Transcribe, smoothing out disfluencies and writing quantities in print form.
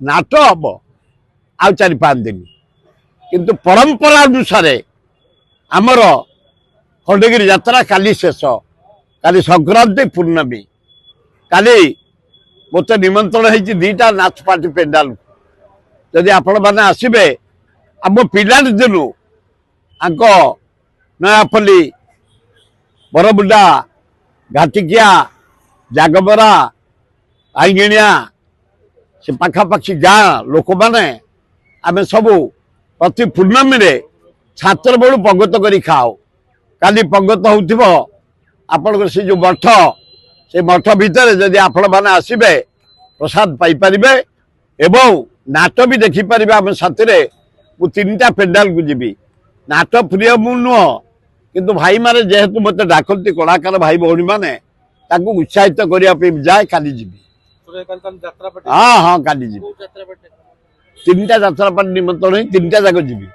नाट हम आउ 4-5 दिन किंतु परंपरा अनुसार आमर खंडगिरी यात्रा काली शेष काली संक्रांति पूर्णमी काली मत निमंत्रण होती 2टा नाच पार्टी पेंडाल जदि आपण मैंने आसबे आम पिला दिनू आंक नयापल्ली बरमुंडा घाटिकिया जागबरा आईगिणिया से पाखापाखी गाँ लोक मैंने आम सबू प्रति पूर्णमी रे छात्र बेलू पंगत करी खाओ काली पंगत हो आपण से जो मठ से मठ भितर जदि आपण मैंने आसबे प्रसाद पाइपर एवं नाट भी देखिपर आम साथी मु 3टा पेंडाल को जीवी नाट प्रिय मु नुह किंतु भाई माने जेहेतु मत डाकती कलाकार भाई भौणी मैंने उत्साहित करने जाए काली जीवी हाँ हाँ काली जीवी 3टा यात्रा निमंत्रण 3टा जाक जीवी।